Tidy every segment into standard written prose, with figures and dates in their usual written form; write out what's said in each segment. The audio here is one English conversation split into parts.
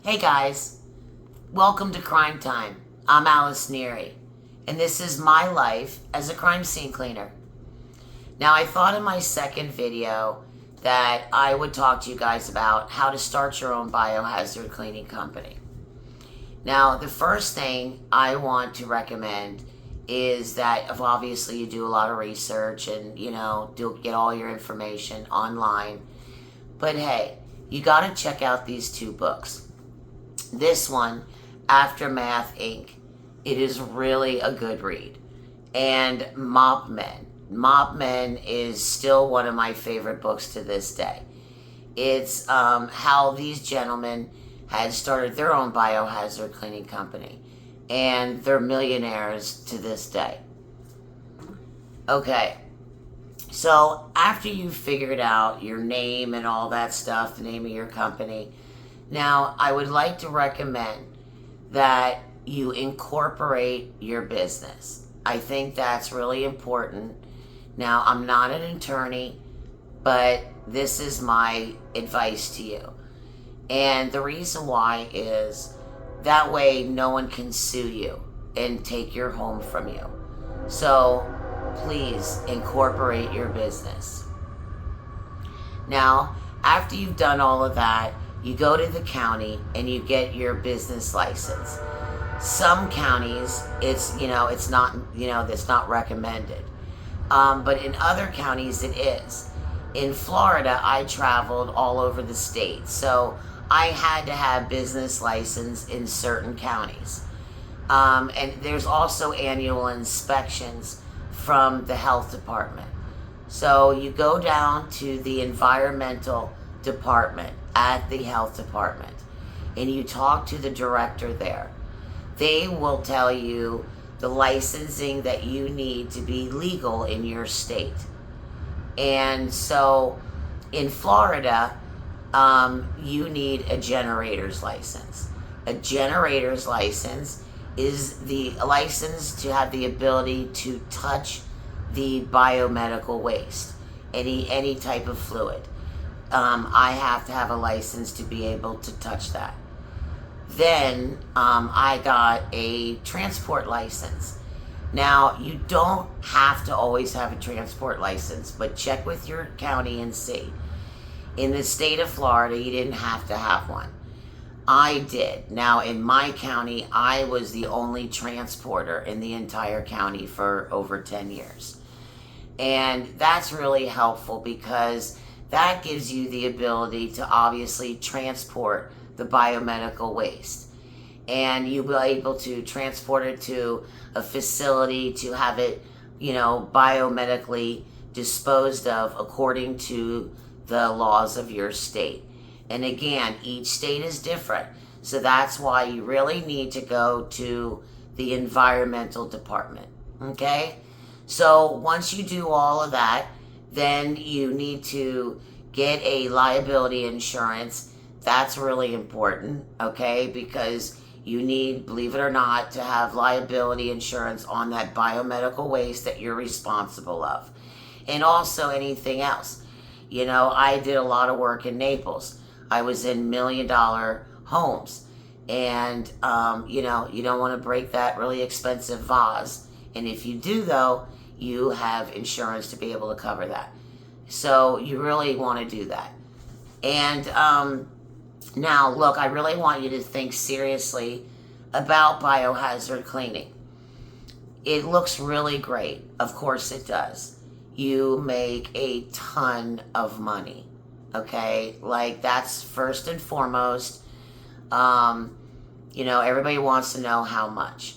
Hey guys, welcome to Crime Time. I'm A Neary, and this is my life as a crime scene cleaner. Now, I thought in my second video that I would talk to you guys about how to start your own biohazard cleaning company. Now, the first thing I want to recommend is that if obviously you do a lot of research and, get all your information online. But hey, you got to check out these two books. This one, Aftermath Inc., it is really a good read. And Mop Men. Mop Men is still one of my favorite books to this day. It's how these gentlemen had started their own biohazard cleaning company. And they're millionaires to this day. Okay, so after you've figured out your name and all that stuff, the name of your company, now I would like to recommend that you incorporate your business. I think that's really important. Now, I'm not an attorney, but this is my advice to you. And the reason why is that way no one can sue you and take your home from you. So please incorporate your business. Now, after you've done all of that, you go to the county and you get your business license. Some counties, it's not recommended. But in other counties, it is. In Florida, I traveled all over the state. So I had to have business license in certain counties. And there's also annual inspections from the health department. So you go down to the environmental department at the health department and you talk to the director there. They will tell you the licensing that you need to be legal in your state. And so in Florida, you need a generator's license. A generator's license is the license to have the ability to touch the biomedical waste, any type of fluid. I have to have a license to be able to touch that. Then I got a transport license. Now, you don't have to always have a transport license, but check with your county and see. In the state of Florida, you didn't have to have one. I did. Now, in my county, I was the only transporter in the entire county for over 10 years. And that's really helpful because that gives you the ability to obviously transport the biomedical waste. And you'll be able to transport it to a facility to have it, biomedically disposed of according to the laws of your state. And again, each state is different. So that's why you really need to go to the environmental department. Okay? So once you do all of that, then you need to get a liability insurance. That's really important, okay? Because you need, believe it or not, to have liability insurance on that biomedical waste that you're responsible of. And also anything else. I did a lot of work in Naples. I was in $1 million homes. And, you don't want to break that really expensive vase. And if you do, though, you have insurance to be able to cover that. So you really want to do that. And now, look, I really want you to think seriously about biohazard cleaning. It looks really great. Of course it does. You make a ton of money. Okay? Like, that's first and foremost. Everybody wants to know how much.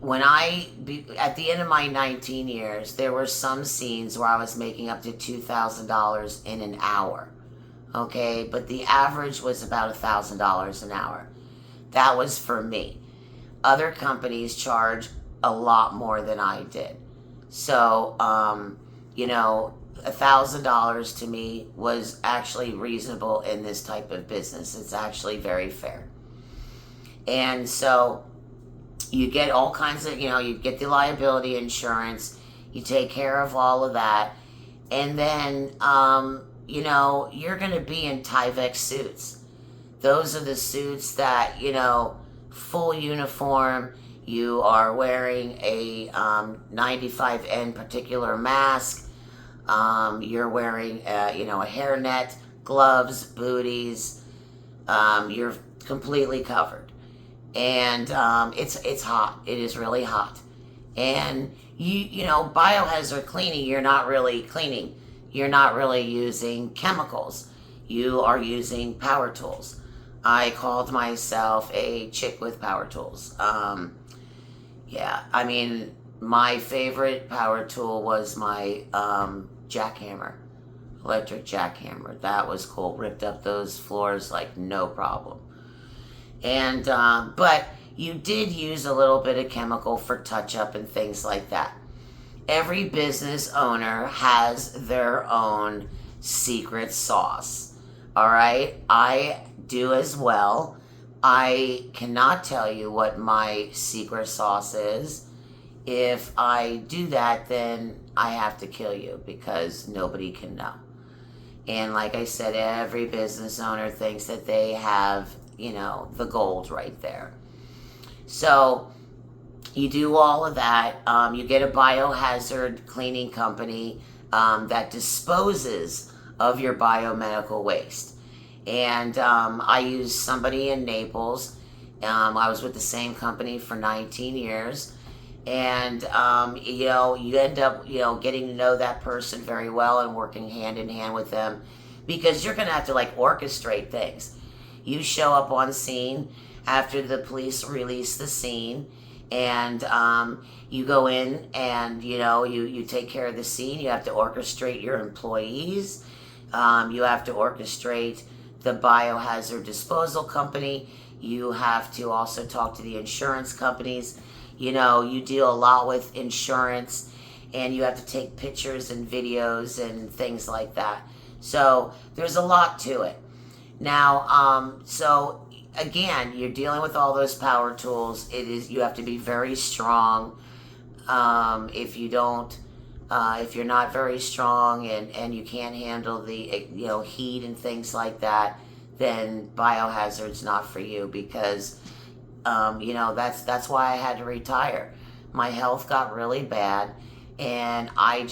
At the end of my 19 years, there were some scenes where I was making up to $2,000 in an hour. Okay, but the average was about $1,000 an hour. That was for me. Other companies charge a lot more than I did. So, $1,000 to me was actually reasonable in this type of business. It's actually very fair. And so you get all kinds of, you get the liability insurance, you take care of all of that, and then, you're going to be in Tyvek suits. Those are the suits that, full uniform. You are wearing a 95N particular mask. You're wearing, a hairnet, gloves, booties. You're completely covered. And it's hot. It is really hot. And biohazard cleaning, you're not really cleaning. You're not really using chemicals. You are using power tools. I called myself a chick with power tools. Yeah, I mean, my favorite power tool was my jackhammer, electric jackhammer. That was cool. Ripped up those floors like no problem. And but you did use a little bit of chemical for touch up and things like that. Every business owner has their own secret sauce. All right, I do as well. I cannot tell you what my secret sauce is. If I do that, then I have to kill you because nobody can know. And like I said, every business owner thinks that they have, the gold right there. So you do all of that. You get a biohazard cleaning company that disposes of your biomedical waste. And I used somebody in Naples. I was with the same company for 19 years. And, you end up, getting to know that person very well and working hand in hand with them because you're going to have to orchestrate things. You show up on scene after the police release the scene, and you go in and, you take care of the scene. You have to orchestrate your employees. You have to orchestrate the biohazard disposal company. You have to also talk to the insurance companies. You deal a lot with insurance, and you have to take pictures and videos and things like that. So there's a lot to it. Now, so again, you're dealing with all those power tools. You have to be very strong. If you're not very strong and you can't handle the heat and things like that, then biohazard's not for you because that's why I had to retire. My health got really bad, and I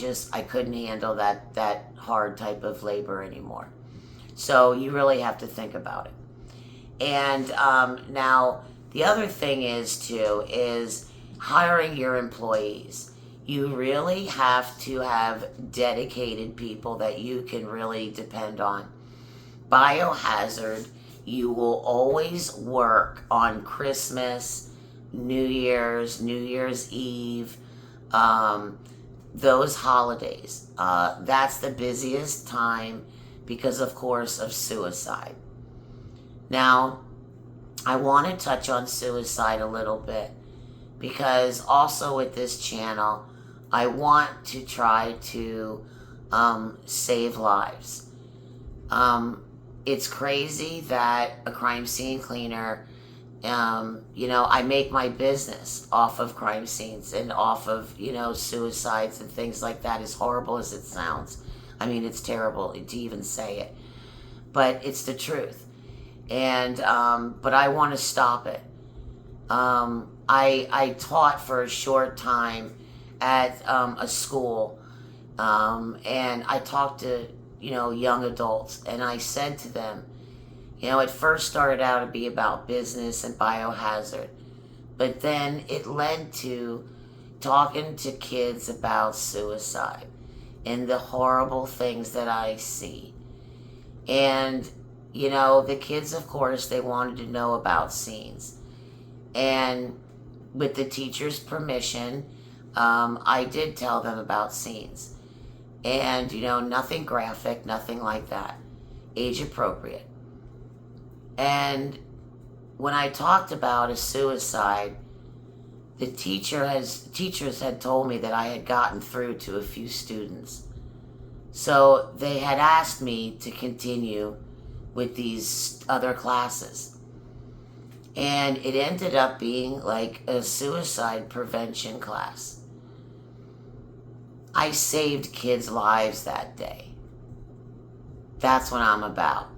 couldn't handle that hard type of labor anymore. So you really have to think about it. And now the other thing is hiring your employees. You really have to have dedicated people that you can really depend on. Biohazard, you will always work on Christmas, New Year's Eve, those holidays. That's the busiest time because, of course, of suicide. Now, I want to touch on suicide a little bit because also with this channel, I want to try to save lives. It's crazy that a crime scene cleaner, I make my business off of crime scenes and off of, suicides and things like that, as horrible as it sounds. I mean, it's terrible to even say it, but it's the truth. And, but I want to stop it. I taught for a short time at a school, and I talked to, young adults, and I said to them, it first started out to be about business and biohazard, but then it led to talking to kids about suicide and the horrible things that I see. And, the kids, of course, they wanted to know about scenes. And with the teacher's permission, I did tell them about scenes. And, nothing graphic, nothing like that. Age appropriate. And when I talked about a suicide, the teachers had told me that I had gotten through to a few students. So they had asked me to continue with these other classes. And it ended up being like a suicide prevention class. I saved kids' lives that day. That's what I'm about.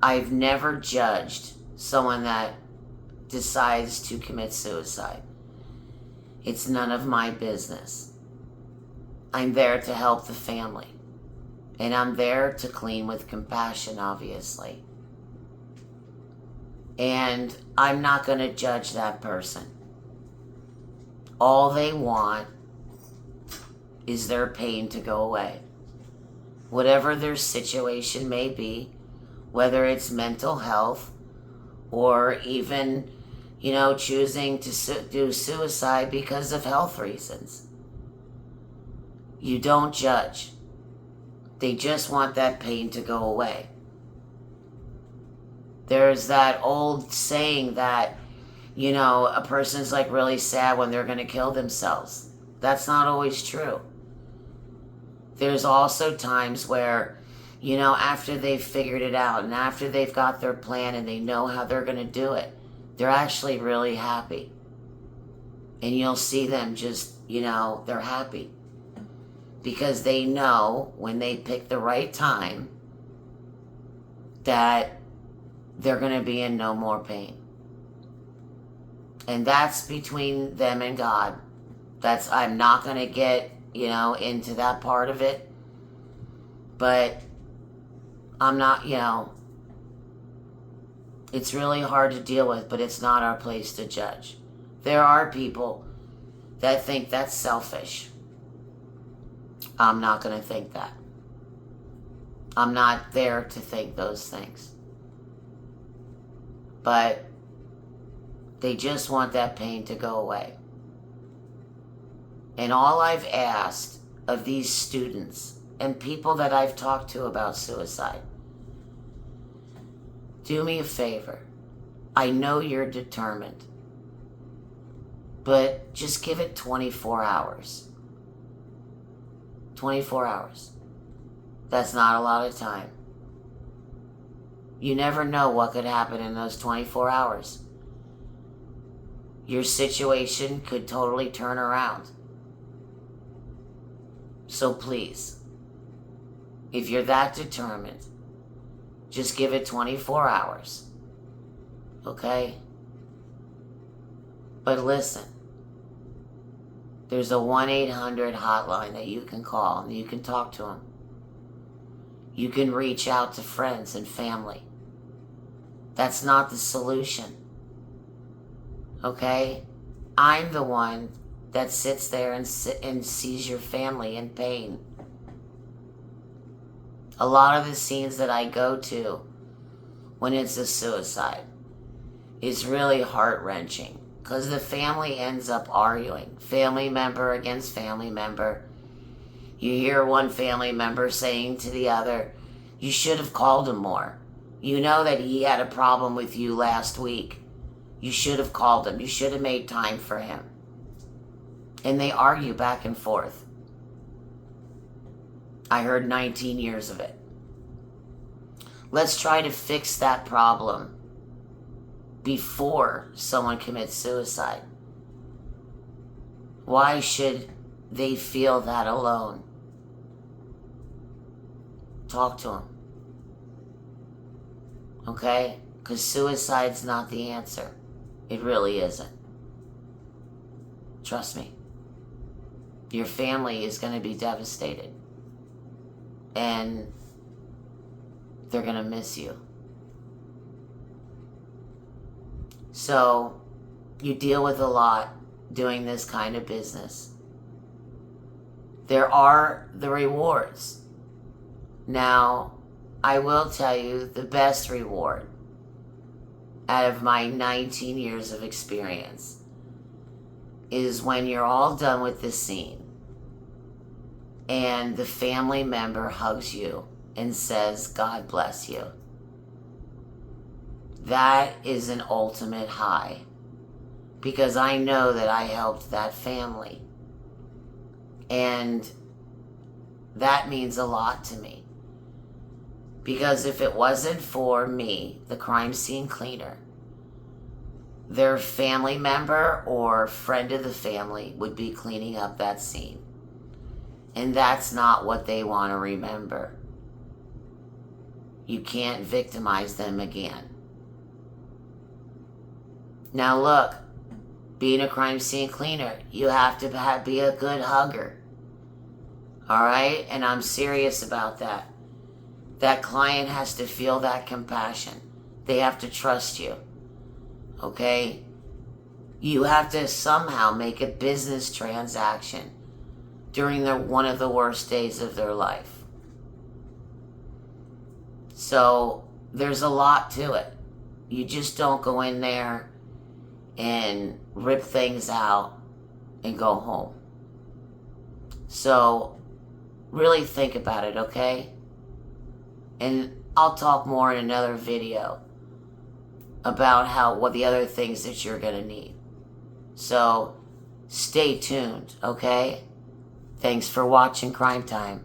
I've never judged someone that decides to commit suicide. It's none of my business. I'm there to help the family. And I'm there to clean with compassion, obviously. And I'm not going to judge that person. All they want is their pain to go away. Whatever their situation may be, whether it's mental health or even, choosing to do suicide because of health reasons. You don't judge. They just want that pain to go away. There's that old saying that, a person's like really sad when they're going to kill themselves. That's not always true. There's also times where, after they've figured it out and after they've got their plan and they know how they're going to do it, they're actually really happy. And you'll see them just, they're happy. Because they know when they pick the right time that they're going to be in no more pain. And that's between them and God. I'm not going to get, into that part of it. But I'm not, it's really hard to deal with, but it's not our place to judge. There are people that think that's selfish. I'm not going to think that. I'm not there to think those things. But they just want that pain to go away. And all I've asked of these students and people that I've talked to about suicide, do me a favor. I know you're determined, but just give it 24 hours. 24 hours. That's not a lot of time. You never know what could happen in those 24 hours. Your situation could totally turn around. So please, if you're that determined, just give it 24 hours. Okay? But listen, there's a 1-800 hotline that you can call and you can talk to them. You can reach out to friends and family. That's not the solution. Okay? I'm the one that sits there and sees your family in pain. A lot of the scenes that I go to when it's a suicide is really heart-wrenching because the family ends up arguing. Family member against family member. You hear one family member saying to the other, "You should have called him more. You know that he had a problem with you last week. You should have called him. You should have made time for him." And they argue back and forth. I heard 19 years of it. Let's try to fix that problem before someone commits suicide. Why should they feel that alone? Talk to them. Okay? Because suicide's not the answer. It really isn't. Trust me. Your family is going to be devastated. And they're going to miss you. So, you deal with a lot doing this kind of business. There are the rewards. Now, I will tell you the best reward out of my 19 years of experience is when you're all done with the scene and the family member hugs you and says, "God bless you." That is an ultimate high because I know that I helped that family. And that means a lot to me. Because if it wasn't for me, the crime scene cleaner, their family member or friend of the family would be cleaning up that scene. And that's not what they want to remember. You can't victimize them again. Now look, being a crime scene cleaner, you have to be a good hugger. Alright? And I'm serious about that. That client has to feel that compassion. They have to trust you. Okay? You have to somehow make a business transaction during one of the worst days of their life. So there's a lot to it. You just don't go in there and rip things out and go home. So really think about it, okay? And I'll talk more in another video about what the other things that you're going to need. So stay tuned, okay? Thanks for watching Crime Time.